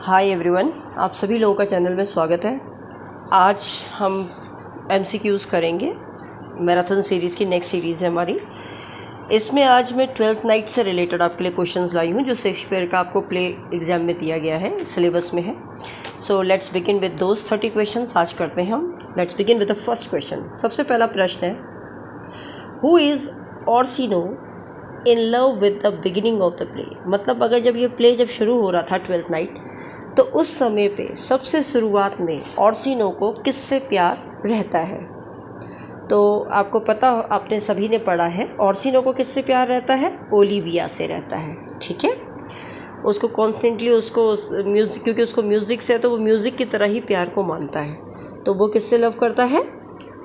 Hi everyone, आप सभी लोगों का चैनल में स्वागत है। आज हम MCQs करेंगे। मैराथन सीरीज़ की नेक्स्ट सीरीज़ है हमारी। इसमें आज मैं 12th नाइट से रिलेटेड आपके लिए क्वेश्चंस लाई हूँ जो शेक्सपियर का आपको प्ले एग्ज़ाम में दिया गया है, सिलेबस में है। So let's begin with those 30 questions. आज करते हैं हम। Let's begin with the first question. सबसे पहला प्रश्न है, who is Orsino in love with the beginning of the play. मतलब अगर जब ये प्ले जब शुरू हो रहा था 12th नाइट, तो उस समय पे सबसे शुरुआत में ऑर्सिनो को किससे प्यार रहता है। तो आपको पता, आपने सभी ने पढ़ा है, ऑर्सिनो को किससे प्यार रहता है, ओलिविया से रहता है। ठीक है, उसको कॉन्स्टेंटली उसको म्यूज़िक, क्योंकि उसको म्यूज़िक से है तो वो म्यूज़िक की तरह ही प्यार को मानता है। तो वो किससे लव करता है,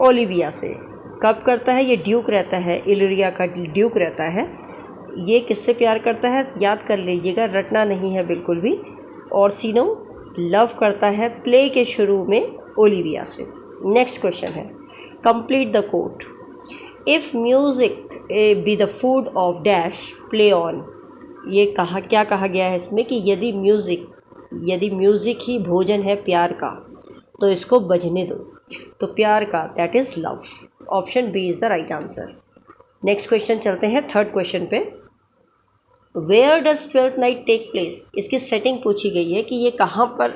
ओलिविया से। कब करता है, ये ड्यूक रहता है, इलिरिया का ड्यूक रहता है। ये किससे प्यार करता है, याद कर लीजिएगा, रटना नहीं है बिल्कुल भी। ऑर्सिनो लव करता है प्ले के शुरू में ओलिविया से। नेक्स्ट क्वेश्चन है, complete the quote. If music be the food of dash play on. ये क्या कहा गया है इसमें कि यदि म्यूज़िक ही भोजन है प्यार का, तो इसको बजने दो। तो प्यार का, that is love. Option B is the right answer. Next question चलते हैं थर्ड क्वेश्चन पे। Where does 12th night take place. इसकी सेटिंग पूछी गई है कि ये कहाँ पर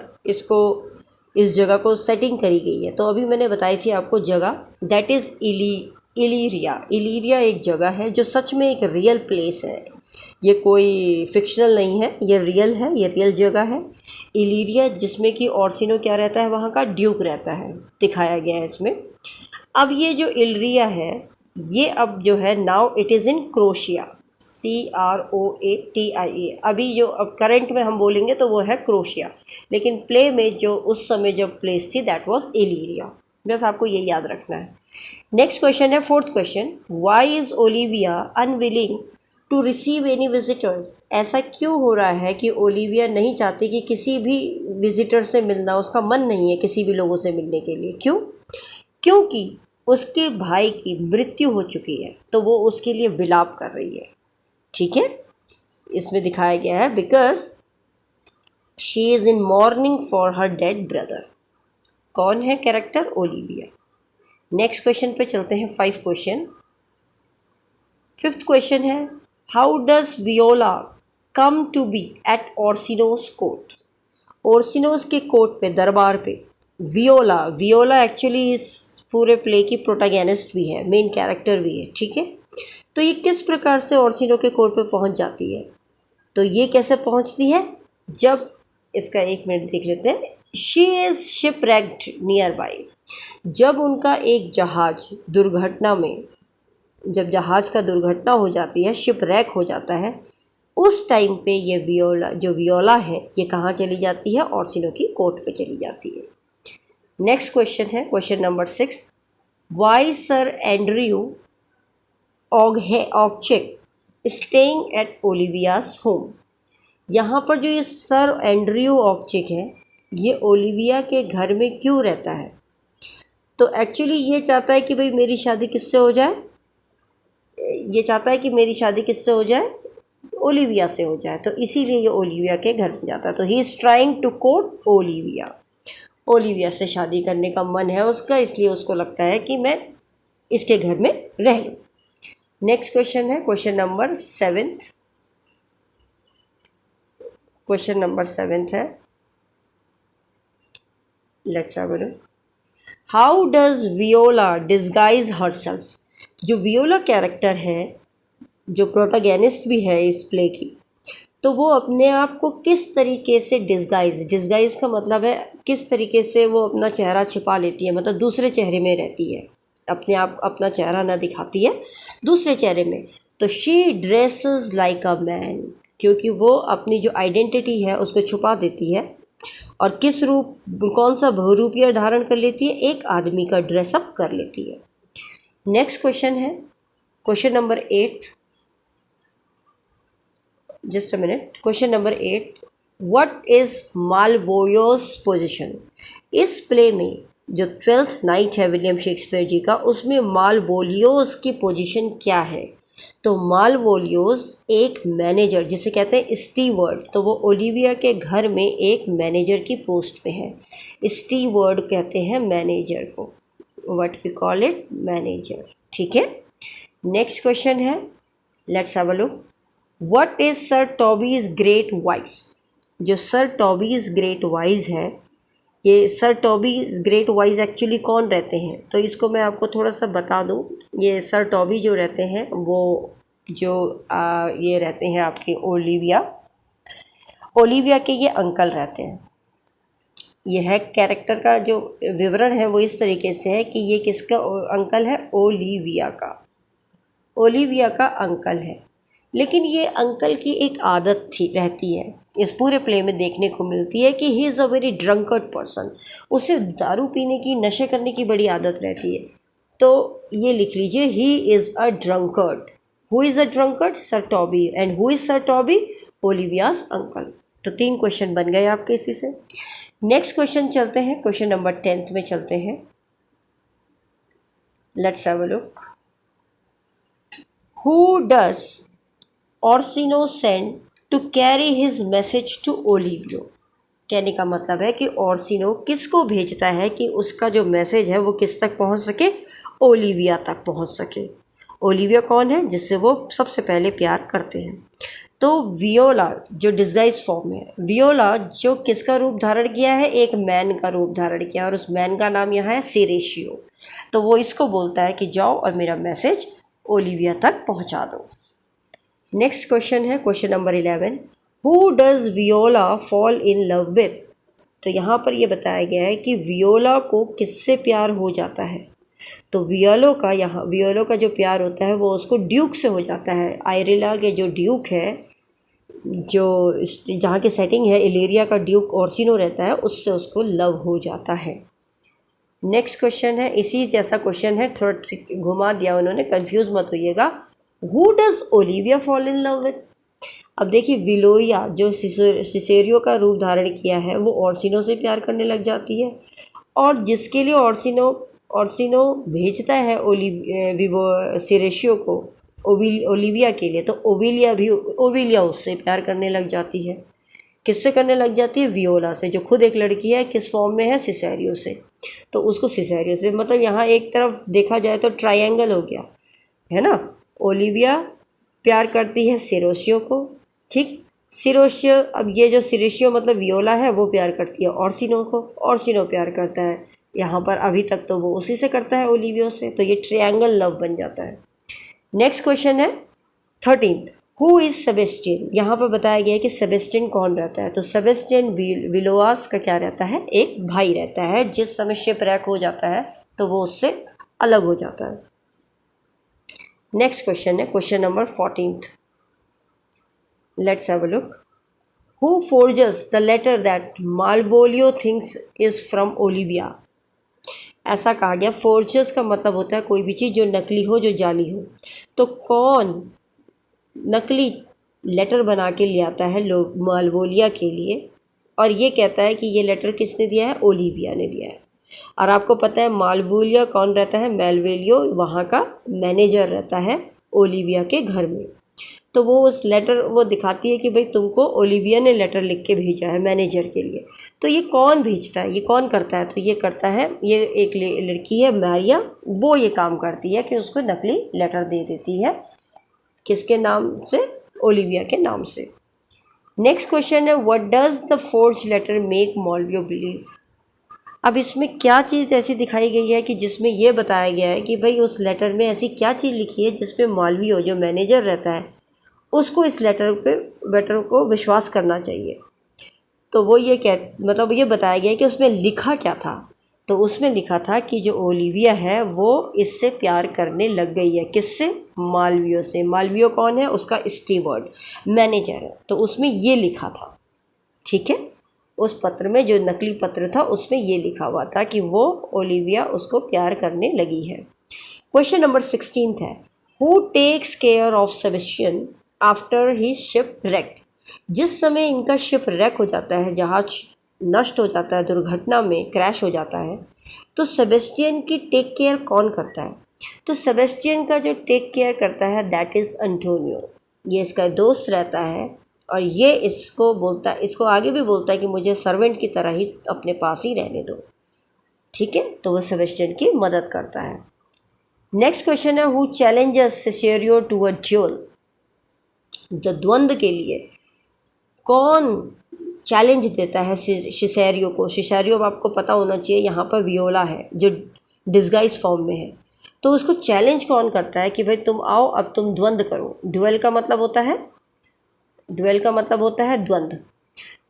इस जगह को सेटिंग करी गई है। तो अभी मैंने बताई थी आपको जगह, दैट इज़ इलीरिया। इलीरिया एक जगह है जो सच में एक रियल प्लेस है। ये कोई फिक्शनल नहीं है, ये रियल है, ये रियल जगह है इलीरिया, जिसमें कि ऑर्सिनो क्या रहता है, वहाँ का ड्यूक रहता है, दिखाया गया है इसमें। अब ये जो इलीरिया है, ये अब जो है, now it is in crochet, CROATIA। अभी जो अब करंट में हम बोलेंगे तो वो है क्रोशिया, लेकिन प्ले में जो उस समय जब प्लेस थी, दैट वाज इलीरिया। बस आपको ये याद रखना है। नेक्स्ट क्वेश्चन है, fourth question. Why is Olivia unwilling to receive any visitors. ऐसा क्यों हो रहा है कि ओलिविया नहीं चाहती कि किसी भी विजिटर से मिलना, उसका मन नहीं है किसी भी लोगों से मिलने के लिए। क्यों? क्योंकि उसके भाई की मृत्यु हो चुकी है, तो वो उसके लिए विलाप कर रही है। ठीक है, इसमें दिखाया गया है, because she is in morning for her dead brother. कौन है कैरेक्टर, ओलिविया। नेक्स्ट क्वेश्चन पे चलते हैं, 5 क्वेश्चन। फिफ्थ क्वेश्चन है, how does Viola come to be at Orsino's court. Orsino's के कोर्ट पे, दरबार पे, वियोला एक्चुअली इस पूरे प्ले की प्रोटैगनिस्ट भी है, मेन कैरेक्टर भी है। ठीक है, तो ये किस प्रकार से ऑर्सिनो के कोर्ट पे पहुंच जाती है। तो ये कैसे पहुंचती है, जब इसका एक मिनट देख लेते हैं। She is shipwrecked near by. जब उनका एक जहाज दुर्घटना में, जब जहाज का दुर्घटना हो जाती है, शिपरेक हो जाता है, उस टाइम पे ये वियोला है, ये कहाँ चली जाती है, ऑर्सिनो की कोर्ट पे चली जाती है। नेक्स्ट क्वेश्चन है, question number 6। Why Sir Andrew Aguecheek staying at Olivia's home. यहाँ पर जो ये सर एंड्रयू ऑगचेक है, ये ओलिविया के घर में क्यों रहता है। तो एक्चुअली ये चाहता है कि भाई मेरी शादी किससे हो जाए, ये चाहता है कि मेरी शादी किससे हो जाए, ओलिविया से हो जाए। तो इसीलिए ये ओलिविया के घर में जाता है। तो he is trying to court Olivia. Olivia से शादी करने का मन है उसका, इसलिए उसको लगता है कि मैं इसके घर में रह लूँ। नेक्स्ट क्वेश्चन है, क्वेश्चन नंबर 7। क्वेश्चन नंबर 7 है, let's have a look. How does Viola disguise herself. जो वियोला कैरेक्टर है, जो प्रोटैगनिस्ट भी है इस प्ले की, तो वो अपने आप को किस तरीके से डिस्गाइज का मतलब है किस तरीके से वो अपना चेहरा छिपा लेती है, मतलब दूसरे चेहरे में रहती है, अपने आप अपना चेहरा ना दिखाती है दूसरे चेहरे में। तो she dresses like a man, क्योंकि वो अपनी जो आइडेंटिटी है उसको छुपा देती है, और किस रूप, कौन सा बहुरूपिया धारण कर लेती है, एक आदमी का ड्रेसअप कर लेती है। नेक्स्ट क्वेश्चन है, question number 8। Just a minute, question number 8। What is Malvolio's position. इस प्ले में जो 12th नाइट है विलियम शेक्सपियर जी का, उसमें मालवोलियोस की पोजीशन क्या है। तो मालवोलियोस एक मैनेजर जिसे कहते हैं स्टीवर्ड, तो वो ओलिविया के घर में एक मैनेजर की पोस्ट पे है। स्टीवर्ड कहते हैं मैनेजर को, what we call it, manager. ठीक है, नेक्स्ट क्वेश्चन है, let's have a look. What is Sir Toby's great vice? जो सर टॉबीज ग्रेट वाइज है, ये Sir Toby's great vice actually कौन रहते हैं? तो इसको मैं आपको थोड़ा सा बता दूं। ये सर टॉबी जो रहते हैं वो जो ये रहते हैं आपके ओलिविया के ये अंकल रहते हैं। यह कैरेक्टर का जो विवरण है वो इस तरीके से है कि ये किसका अंकल है? ओलिविया का अंकल है। लेकिन ये अंकल की एक आदत रहती है, इस पूरे प्ले में देखने को मिलती है कि ही is a very drunkard person. उसे दारू पीने की, नशे करने की बड़ी आदत रहती है। तो ये लिख लीजिए, he is a drunkard. Who is a drunkard? Sir Toby. And who is Sir Toby? Olivia's uncle. तो 3 क्वेश्चन बन गए आपके इसी से। नेक्स्ट क्वेश्चन चलते हैं, क्वेश्चन नंबर 10 में चलते हैं। Let's have a look. Who does Orsino send to carry his message to Olivia? कहने का मतलब है कि ऑर्सिनो किसको भेजता है कि उसका जो मैसेज है वो किस तक पहुंच सके? ओलिविया तक पहुंच सके। ओलिविया कौन है? जिससे वो सबसे पहले प्यार करते हैं। तो वियोला जो डिस्गाइज फॉर्म है, वियोला जो किसका रूप धारण किया है? एक मैन का रूप धारण किया, और उस मैन का नाम यहाँ है सिरेशियो। तो वो इसको बोलता है कि जाओ और मेरा मैसेज ओलिविया तक पहुँचा दो। नेक्स्ट क्वेश्चन है, question number 11। Who does Viola fall in love with? तो यहाँ पर ये बताया गया है कि वियोला को किससे प्यार हो जाता है? तो वियोलो का जो प्यार होता है वो उसको ड्यूक से हो जाता है। आयरिला के जो ड्यूक है, जो जहाँ की सेटिंग है, इलेरिया का ड्यूक ऑर्सिनो रहता है, उससे उसको लव हो जाता है। नेक्स्ट क्वेश्चन है, इसी जैसा क्वेश्चन है, थोड़ा घुमा दिया उन्होंने, कंफ्यूज मत होइएगा। Who does Olivia fall in love with? अब देखिए, विलोया जो सिसेरियो का रूप धारण किया है वो ऑर्सिनो से प्यार करने लग जाती है, और जिसके लिए ऑर्सिनो भेजता है सिरेशियो को ओलिविया के लिए, तो ओविलिया उससे प्यार करने लग जाती है। किससे करने लग जाती है? वियोला से, जो खुद एक लड़की है, किस फॉर्म में है? सिसेरियो से। तो उसको सिसेरियो से, मतलब यहाँ एक तरफ देखा जाए तो ट्रायंगल हो गया, है ना। ओलिविया प्यार करती है सिरोशियो को, ठीक। सिरोशियो, अब ये जो सिरोशियो मतलब वियोला है, वो प्यार करती है ऑर्सिनो को, ऑर्सिनो प्यार करता है यहाँ पर अभी तक तो वो उसी से करता है, ओलिवियो से। तो ये ट्रायंगल लव बन जाता है। नेक्स्ट क्वेश्चन है 13। Who is Sebastian? यहाँ पर बताया गया है कि सेबेस्टियन कौन रहता है? तो सेबेस्टियन विलोआस का क्या रहता है? एक भाई रहता है। जिस समय शिपरैक हो जाता है तो वो उससे अलग हो जाता है। नेक्स्ट क्वेश्चन है, question number 14। Let's have a look. Who forges the letter that Malvolio thinks is from Olivia? ऐसा कहा गया, फोर्जेस का मतलब होता है कोई भी चीज़ जो नकली हो, जो जाली हो। तो कौन नकली लेटर बना के ले आता है मालवोलिया के लिए, और ये कहता है कि ये लेटर किसने दिया है? ओलिविया ने दिया है। और आपको पता है मालवोलिया कौन रहता है? मेलवेलियो वहाँ का मैनेजर रहता है ओलिविया के घर में। तो वो उस लेटर वो दिखाती है कि भाई तुमको ओलिविया ने लेटर लिख के भेजा है मैनेजर के लिए। तो ये कौन भेजता है, ये कौन करता है? तो ये करता है, ये एक लड़की है मारिया, वो ये काम करती है कि उसको नकली लेटर दे देती है। किसके नाम से? ओलिविया के नाम से। नेक्स्ट क्वेश्चन है, what does the forge letter make Malvolio believe? अब इसमें क्या चीज़ ऐसी दिखाई गई है कि जिसमें ये बताया गया है कि भाई उस लेटर में ऐसी क्या चीज़ लिखी है जिसमें मालवियो जो मैनेजर रहता है उसको इस लेटर को विश्वास करना चाहिए। तो वो मतलब ये बताया गया है कि उसमें लिखा क्या था। तो उसमें लिखा था कि जो ओलिविया है वो इससे प्यार करने लग गई है। किससे? मालवियो से। मालवियो कौन है? उसका स्टीवर्ड मैनेजर है। तो उसमें ये लिखा था, ठीक है। उस पत्र में, जो नकली पत्र था, उसमें ये लिखा हुआ था कि वो ओलिविया उसको प्यार करने लगी है। क्वेश्चन नंबर 16 है, who takes care of Sebastian after he shipwrecked? जिस समय इनका शिप रैक हो जाता है, जहाज नष्ट हो जाता है, दुर्घटना में क्रैश हो जाता है, तो सेबेस्टियन की टेक केयर कौन करता है? तो सेबेस्टियन का जो टेक केयर करता है दैट इज़ एंटोनियो, ये इसका दोस्त रहता है और ये इसको बोलता है, इसको आगे भी बोलता है कि मुझे सर्वेंट की तरह ही अपने पास ही रहने दो, ठीक है। तो वो सेबेस्टियन की मदद करता है। नेक्स्ट क्वेश्चन है who challenges Cesario to a duel, द्वंद्व के लिए कौन चैलेंज देता है सिसेरियो को। सिसेरियो आपको पता होना चाहिए यहाँ पर वियोला है जो डिस्गाइज फॉर्म में है, तो उसको चैलेंज कौन करता है कि भाई तुम आओ अब तुम द्वंद्व करो। ड्यूल का मतलब होता है द्वंद्व।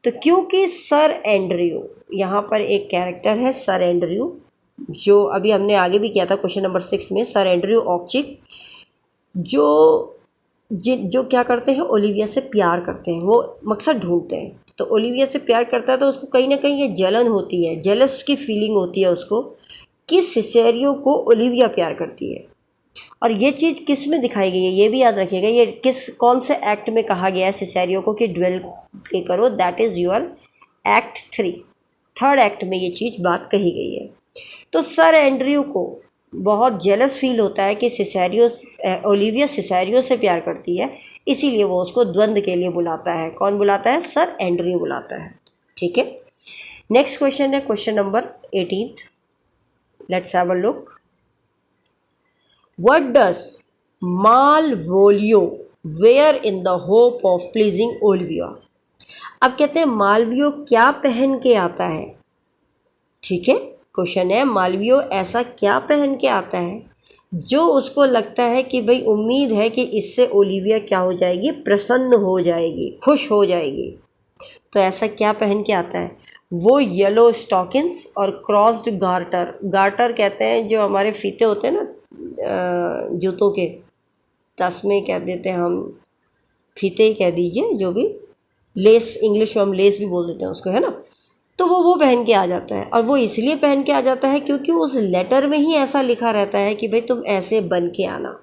तो क्योंकि सर एंड्रयू, यहाँ पर एक कैरेक्टर है सर एंड्रयू, जो अभी हमने आगे भी किया था क्वेश्चन नंबर 6 में, सर एंड्रयू ऑक्चिक, जो क्या करते हैं, ओलिविया से प्यार करते हैं, वो मकसद ढूंढते हैं। तो ओलिविया से प्यार करता है तो उसको कहीं ना कहीं ये जलन होती है, जेलस की फीलिंग होती है उसको कि सिसेरियो को ओलिविया प्यार करती है। और ये चीज़ किस में दिखाई गई है ये भी याद रखिएगा, ये कौन से एक्ट में कहा गया है सिसेरियो को कि ड्वेल के करो, that is your act 3, third act में ये चीज़ बात कही गई है। तो सर एंड्रयू को बहुत जेलस फील होता है कि ओलिविया सिसेरियो से प्यार करती है, इसीलिए वो उसको द्वंद्व के लिए बुलाता है। कौन बुलाता है? सर एंड्रयू बुलाता है, ठीक है। नेक्स्ट क्वेश्चन है question number 18, let's have a look. What does Malvolio wear in the hope of pleasing Olivia? अब कहते हैं मालवियो क्या पहन के आता है, ठीक है। क्वेश्चन है मालवियो ऐसा क्या पहन के आता है जो उसको लगता है कि भाई उम्मीद है कि इससे ओलिविया क्या हो जाएगी, प्रसन्न हो जाएगी, खुश हो जाएगी। तो ऐसा क्या पहन के आता है? वो येलो स्टॉकिंग्स और क्रॉस्ड गार्टर, गार्टर कहते हैं जो हमारे फीते होते हैं ना जूतों के, तस्मे कह देते हैं हम, फीते ही कह दीजिए, जो भी, लेस इंग्लिश में हम लेस भी बोल देते हैं उसको, है ना। तो वो पहन के आ जाता है, और वो इसलिए पहन के आ जाता है क्योंकि उस लेटर में ही ऐसा लिखा रहता है कि भाई तुम ऐसे बन के आना,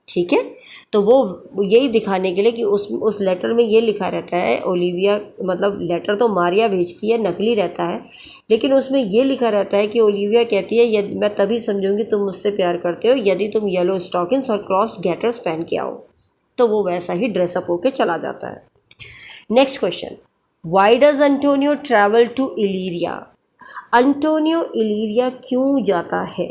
ठीक है। तो वो यही दिखाने के लिए कि उस लेटर में ये लिखा रहता है, ओलिविया, मतलब लेटर तो मारिया भेजती है, नकली रहता है, लेकिन उसमें ये लिखा रहता है कि ओलिविया कहती है यदि मैं तभी समझूंगी तुम मुझसे प्यार करते हो यदि तुम येलो स्टॉकिंग्स और क्रॉस गैटर्स पहन के आओ। तो वो वैसा ही ड्रेसअप होके चला जाता है। Next question, why does Antonio travel to Illyria? Antonio Illyria क्यों जाता है?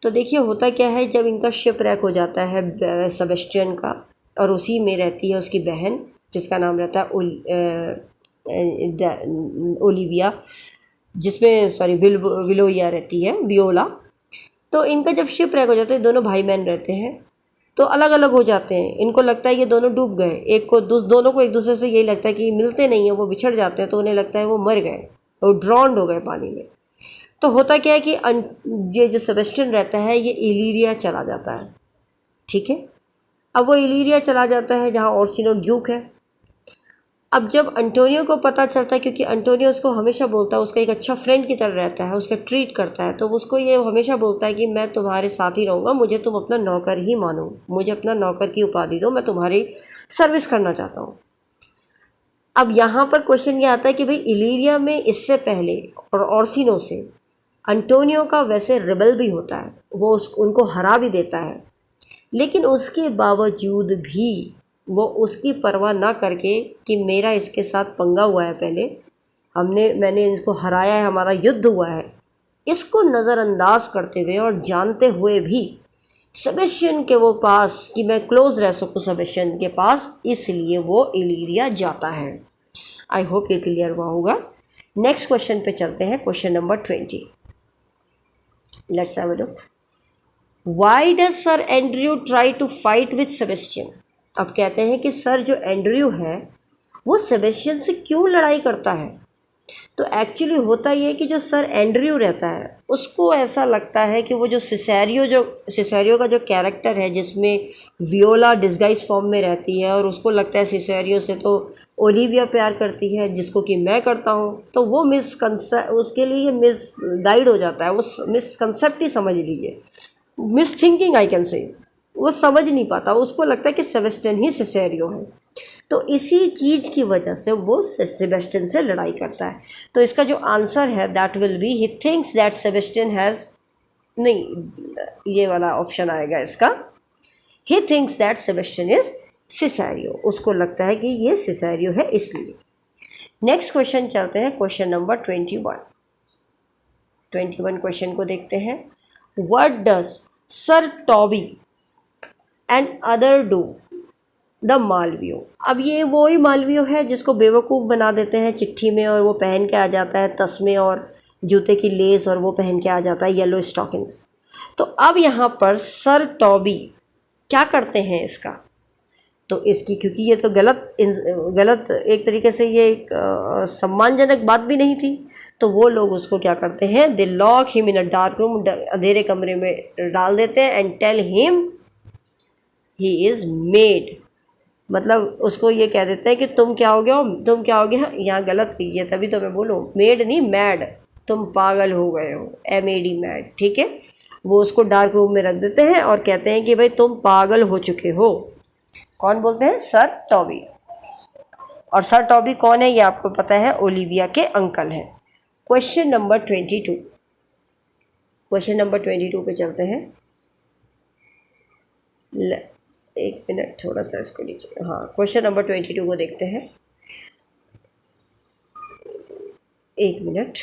तो देखिए होता क्या है, जब इनका शिप रैक हो जाता है सेबेस्टियन का, और उसी में रहती है उसकी बहन जिसका नाम रहता है ओलिविया, जिसमें विलोया रहती है, वियोला। तो इनका जब शिप रैक हो जाता है, दोनों भाई बहन रहते हैं तो अलग अलग हो जाते हैं। इनको लगता है ये दोनों डूब गए, दोनों को एक दूसरे से यही लगता है कि मिलते नहीं हैं, वो बिछड़ जाते हैं, तो उन्हें लगता है वो मर गए, वो ड्रॉन्ड हो गए पानी में। तो होता क्या है कि ये जो सेबेस्टियन रहता है ये इलीरिया चला जाता है, ठीक है। अब वो इलीरिया चला जाता है जहाँ ओर्सिनो ड्यूक है। अब जब एंटोनियो को पता चलता है, क्योंकि एंटोनियो उसको हमेशा बोलता है, उसका एक अच्छा फ्रेंड की तरह रहता है, उसका ट्रीट करता है, तो उसको ये हमेशा बोलता है कि मैं तुम्हारे साथ ही रहूँगा, मुझे तुम अपना नौकर ही मानो, मुझे अपना नौकर की उपाधि दो, मैं तुम्हारी सर्विस करना चाहता हूँ। अब यहाँ पर क्वेश्चन ये आता है कि भाई इलीरिया में इससे पहले और ओर्सिनो से एंटोनियो का वैसे रिबल भी होता है, वो उनको हरा भी देता है, लेकिन उसके बावजूद भी वो उसकी परवाह ना करके कि मेरा इसके साथ पंगा हुआ है, पहले मैंने इसको हराया है, हमारा युद्ध हुआ है, इसको नज़रअंदाज करते हुए और जानते हुए भी सेबेस्टियन के वो पास कि मैं क्लोज रह सकूँ सेबेस्टियन के पास, इसलिए वो इलीरिया जाता है। आई होप ये क्लियर हुआ होगा। नेक्स्ट क्वेश्चन पे चलते हैं, question number 20। Let's have a look. Why does Sir Andrew try to fight with Sebastian? अब कहते हैं कि सर जो एंड्रयू है वो सेबेस्टियन से क्यों लड़ाई करता है। तो एक्चुअली होता ये है कि जो सर एंड्रयू रहता है उसको ऐसा लगता है कि वो जो सिसेरियो का जो कैरेक्टर है, जिसमें वियोला डिस्गाइज फॉर्म में रहती है, और उसको लगता है सिसेरियो से तो ओलिविया प्यार करती है जिसको कि मैं करता हूँ, तो वो उसके लिए मिस गाइड हो जाता है, वो मिसकंसेप्ट ही समझ लीजिए, miss thinking I can say, वो समझ नहीं पाता, उसको लगता है कि सेबेस्टियन ही सिसेरियो है। तो इसी चीज़ की वजह से वो सेबेस्टियन से लड़ाई करता है। तो इसका जो आंसर है that will be he thinks that Sebastian has, नहीं, ये वाला ऑप्शन आएगा इसका। He thinks that Sebastian is Cesario, उसको लगता है कि ये सिसेरियो है इसलिए। नेक्स्ट क्वेश्चन चलते हैं, क्वेश्चन नंबर 21 क्वेश्चन को देखते हैं। What does Sir Toby and other do the Malvolio. अब ये वही मालवियो है जिसको बेवकूफ़ बना देते हैं चिट्ठी में और वो पहन के आ जाता है तस्मे और जूते की लेस और वो पहन के आ जाता है येलो स्टॉकिंग्स। तो अब यहाँ पर सर टॉबी क्या करते हैं इसका, तो इसकी, क्योंकि ये तो गलत एक तरीके से ये एक सम्मानजनक बात भी नहीं थी, तो वो लोग उसको क्या करते हैं, they lock him in a dark room, अंधेरे कमरे में डाल देते हैं, and tell him he is mad, मतलब उसको ये कह देते हैं कि तुम क्या हो गया, तुम क्या हो गया, यहाँ गलत की है तभी तो मैं बोलूँ, मेड नहीं मैड, तुम पागल हो गए हो, MAD मैड, ठीक है। वो उसको डार्क रूम में रख देते हैं और कहते हैं कि भाई तुम पागल हो चुके हो। कौन बोलते हैं, सर टॉबी। और सर टॉबी कौन है ये आपको पता है, ओलिविया के अंकल हैं। क्वेश्चन नंबर 22 पे चलते हैं। एक मिनट थोड़ा सा इसको लीजिए, हाँ क्वेश्चन नंबर 22 को देखते हैं। एक मिनट,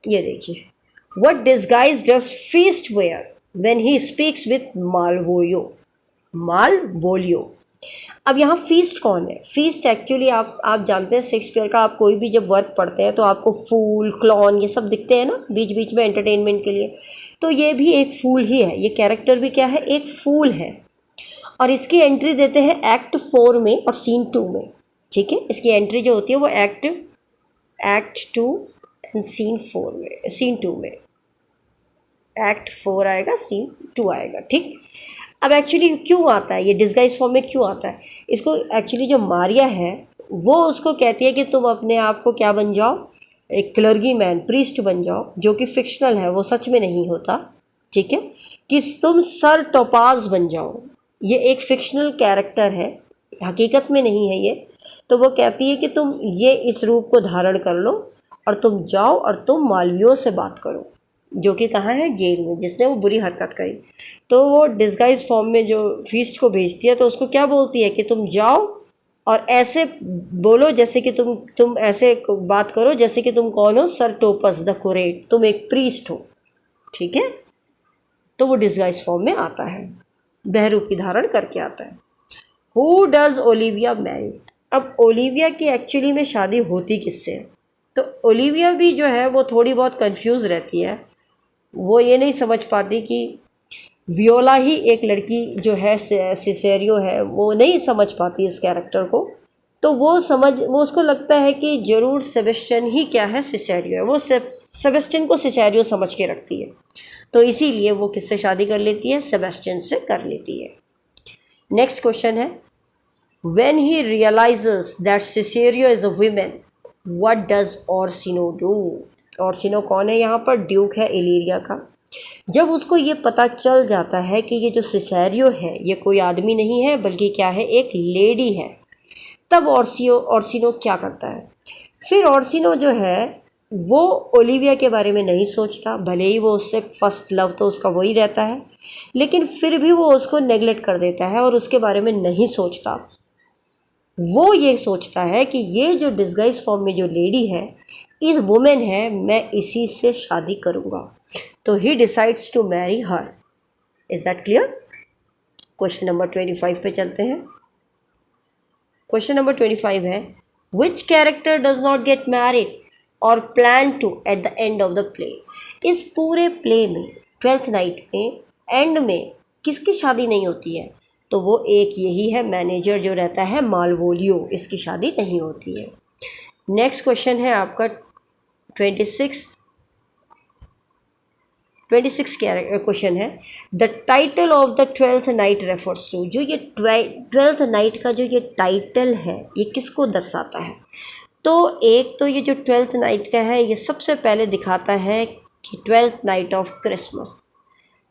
ये देखिए, what disguise does Feste wear when he speaks with Malvolio. अब यहाँ फीस्ट कौन है, फीस्ट एक्चुअली आप जानते हैं शेक्सपियर का, आप कोई भी जब वर्क पढ़ते हैं तो आपको फूल क्लॉन ये सब दिखते हैं ना बीच बीच में एंटरटेनमेंट के लिए, तो ये भी एक फूल ही है, ये कैरेक्टर भी क्या है, एक फूल है। और इसकी एंट्री देते हैं एक्ट 4 में और सीन 2 में, ठीक है। इसकी एंट्री जो होती है वो एक्ट 2 एंड सीन 2 में, एक्ट 4 आएगा, सीन 2 आएगा, ठीक। अब एक्चुअली क्यों आता है ये डिस्गाइज फॉर्म में, क्यों आता है, इसको एक्चुअली जो मारिया है वो उसको कहती है कि तुम अपने आप को क्या बन जाओ, एक क्लर्गी मैन, प्रीस्ट बन जाओ, जो कि फिक्शनल है, वो सच में नहीं होता, ठीक है, कि तुम सर टोपाज बन जाओ, ये एक फिक्शनल कैरेक्टर है, हकीकत में नहीं है ये। तो वो कहती है कि तुम ये इस रूप को धारण कर लो और तुम जाओ और तुम मालवियो से बात करो, जो कि कहाँ है, जेल में, जिसने वो बुरी हरकत करी। तो वो डिस्गाइज फॉर्म में जो फीस्ट को भेजती है तो उसको क्या बोलती है कि तुम जाओ और ऐसे बोलो जैसे कि तुम ऐसे बात करो जैसे कि तुम कौन हो, सर टोपस द कुरेट, तुम एक प्रीस्ट हो, ठीक है। तो वो डिस्गाइज फॉर्म में आता है, बहरूप की धारण करके आता है। Who does Olivia marry. अब ओलिविया की एक्चुअली में शादी होती किससे है, तो ओलिविया भी जो है वो थोड़ी बहुत कंफ्यूज रहती है, वो ये नहीं समझ पाती कि वियोला ही एक लड़की जो है सिसेरियो है, वो नहीं समझ पाती इस कैरेक्टर को। तो वो उसको लगता है कि ज़रूर सेबेस्टियन ही क्या है, सिसेरियो है, वो सेबेस्टियन को सिसेरियो समझ के रखती है, तो इसीलिए वो किससे शादी कर लेती है, सेबेस्टियन से कर लेती है। नेक्स्ट क्वेश्चन है, when he realises that Cesario is a women what does Orsino do. Orsino कौन है यहाँ पर, ड्यूक है इलीरिया का। जब उसको ये पता चल जाता है कि ये जो सिसेरियो है ये कोई आदमी नहीं है बल्कि क्या है, एक लेडी है, तब ऑर्सिनो क्या करता है, फिर ऑर्सिनो जो है वो ओलिविया के बारे में नहीं सोचता, भले ही वो उससे फर्स्ट लव तो उसका वही रहता है, लेकिन फिर भी वो उसको नेगलेक्ट कर देता है और उसके बारे में नहीं सोचता। वो ये सोचता है कि ये जो डिस्गाइज फॉर्म में जो लेडी है, इस वुमेन है, मैं इसी से शादी करूँगा, तो he decides to marry her. Is that clear. Question number 25 पे चलते हैं। क्वेश्चन नंबर 25 है, which character does not get married और plan to at the end of the play. इस पूरे प्ले में 12th नाइट में एंड में किसकी शादी नहीं होती है, तो वो एक यही है, मैनेजर जो रहता है मालवोलियो, इसकी शादी नहीं होती है। नेक्स्ट क्वेश्चन है आपका 26 क्वेश्चन है, the title of the 12th night refers to. जो ये 12th नाइट का जो ये टाइटल है ये किसको दर्शाता है, तो एक तो ये जो 12th नाइट का है ये सबसे पहले दिखाता है कि 12th नाइट ऑफ क्रिसमस,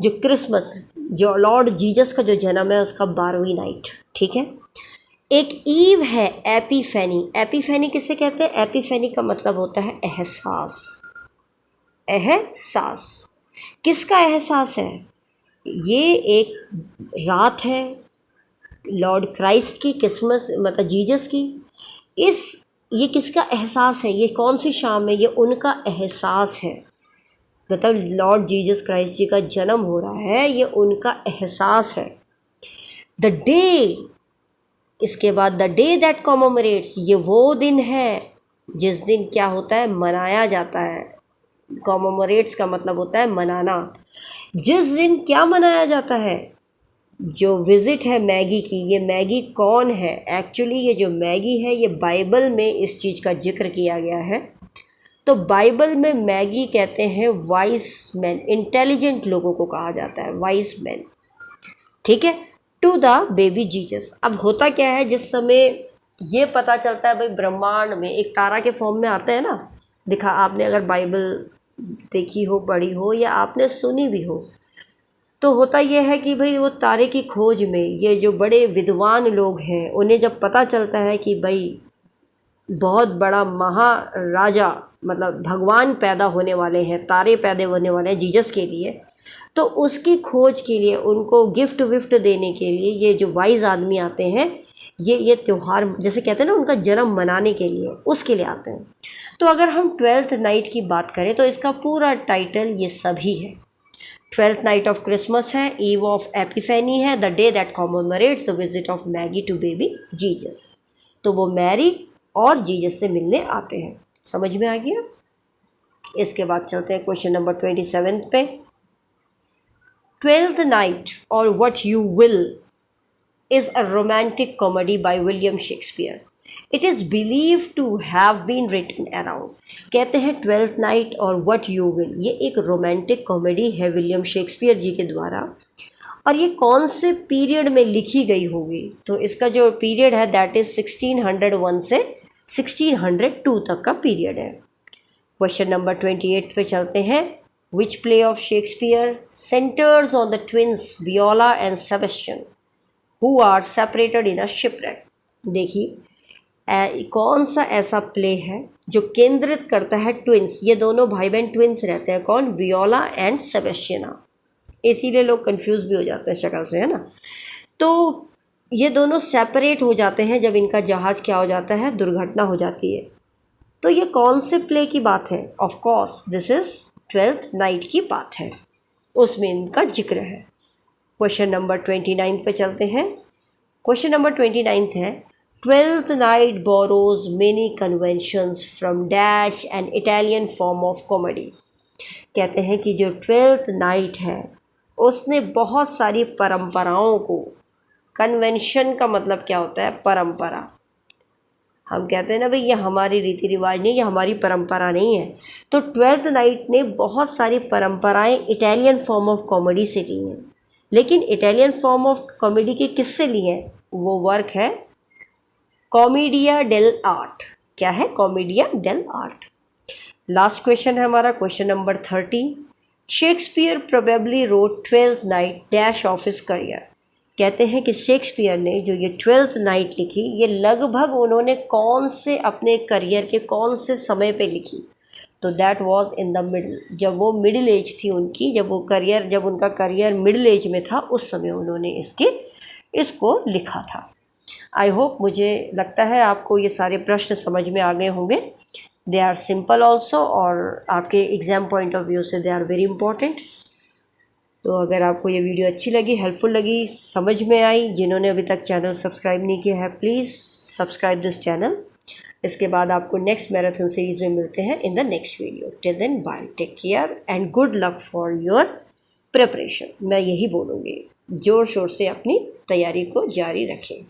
जो क्रिसमस जो लॉर्ड जीसस का जो जन्म है उसका 12वीं नाइट, ठीक है। एक ईव है एपीफेनी। एपीफेनी किसे कहते हैं, एपीफेनी का मतलब होता है एहसास। एहसास किसका एहसास है, ये एक रात है लॉर्ड क्राइस्ट की, क्रिसमस मतलब जीसस की। ये किसका एहसास है, ये कौन सी शाम है, ये उनका एहसास है। मतलब लॉर्ड जीसस क्राइस्ट जी का जन्म हो रहा है, ये उनका एहसास है। द डे, इसके बाद द डे दैट कॉमोमरेट्स, ये वो दिन है जिस दिन क्या होता है, मनाया जाता है। कॉमोमरेट्स का मतलब होता है मनाना। जिस दिन क्या मनाया जाता है, जो विज़िट है मैगी की। ये मैगी कौन है? एक्चुअली ये जो मैगी है, ये बाइबल में इस चीज़ का जिक्र किया गया है। तो बाइबल में मैगी कहते हैं वाइस मैन, इंटेलिजेंट लोगों को कहा जाता है वाइस मैन, ठीक है। To the baby Jesus. अब होता क्या है, जिस समय ये पता चलता है भाई ब्रह्मांड में एक तारा के फॉर्म में आता है ना, दिखा आपने अगर बाइबल देखी हो, पढ़ी हो या आपने सुनी भी हो, तो होता यह है कि भाई वो तारे की खोज में ये जो बड़े विद्वान लोग हैं, उन्हें जब पता चलता है कि भाई बहुत बड़ा महाराजा मतलब भगवान पैदा होने वाले हैं, तारे पैदा होने वाले हैं जीसस के लिए, तो उसकी खोज के लिए उनको गिफ्ट विफ्ट देने के लिए ये जो वाइज आदमी आते हैं, ये त्यौहार जैसे कहते हैं ना, उनका जन्म मनाने के लिए, उसके लिए आते हैं। तो अगर हम 12th नाइट की बात करें तो इसका पूरा टाइटल ये सभी है। 12th नाइट ऑफ क्रिसमस है, ईव ऑफ एपिफेनी है, the day that commemorates the visit of Magi to baby Jesus. तो वो मैरी और जीसस से मिलने आते हैं। समझ में आ गया? इसके बाद चलते हैं क्वेश्चन नंबर 27 पे। 12th नाइट और what you will is a romantic comedy by William Shakespeare. It is believed to have been written around, कहते हैं 12th नाइट और What You Will, ये एक रोमांटिक कॉमेडी है विलियम शेक्सपियर जी के द्वारा। और ये कौन से पीरियड में लिखी गई होगी? तो इसका जो पीरियड है दैट इज़ 1601 से 1602 तक का पीरियड है। क्वेश्चन नंबर 28 पे चलते हैं। Which play of Shakespeare centres on the twins Viola and Sebastian who are separated in a shipwreck? देखिए कौन सा ऐसा प्ले है जो केंद्रित करता है ट्विंस, ये दोनों भाई बहन ट्विंस रहते हैं, कौन? Viola and Sebastian. इसीलिए लोग कंफ्यूज भी हो जाते हैं शक्ल से, है ना। तो ये दोनों सेपरेट हो जाते हैं जब इनका जहाज़ क्या हो जाता है, दुर्घटना हो जाती है। तो ये कौन से प्ले की बात है? Of course this is 12th night की बात है, उसमें इनका जिक्र है। क्वेश्चन नंबर 29 पे चलते हैं। क्वेश्चन नंबर 29 है 12th night borrows many conventions from dash an Italian form of comedy. कहते हैं कि जो 12th नाइट है उसने बहुत सारी परंपराओं को, कन्वेंशन का मतलब क्या होता है? परंपरा। हम कहते हैं ना भाई ये हमारी रीति रिवाज नहीं, ये हमारी परंपरा नहीं है। तो 12th नाइट ने बहुत सारी परंपराएं इटालियन फॉर्म ऑफ कॉमेडी से ली हैं। लेकिन इटालियन फॉर्म ऑफ कॉमेडी के किससे लिए हैं? वो वर्क है कॉमेडिया डेल आर्ट। क्या है? Commedia dell art. Last question है हमारा question number 30। Shakespeare probably wrote 12th night dash of his career. कहते हैं कि शेक्सपियर ने जो ये 12th नाइट लिखी, ये लगभग उन्होंने कौन से अपने करियर के कौन से समय पे लिखी? तो that was in the middle, जब वो मिडिल एज थी उनकी, जब उनका करियर मिडिल एज में था, उस समय उन्होंने इसको लिखा था। आई होप, मुझे लगता है आपको ये सारे प्रश्न समझ में आ गए होंगे। दे आर सिंपल ऑल्सो, और आपके एग्ज़ाम पॉइंट ऑफ व्यू से दे आर वेरी इंपॉर्टेंट। तो अगर आपको ये वीडियो अच्छी लगी, हेल्पफुल लगी, समझ में आई, जिन्होंने अभी तक चैनल सब्सक्राइब नहीं किया है प्लीज़ सब्सक्राइब दिस चैनल। इसके बाद आपको नेक्स्ट मैराथन सीरीज़ में मिलते हैं in the next video. Till then bye, take care and good luck for your preparation. मैं यही बोलूँगी, ज़ोर शोर से अपनी तैयारी को जारी रखें।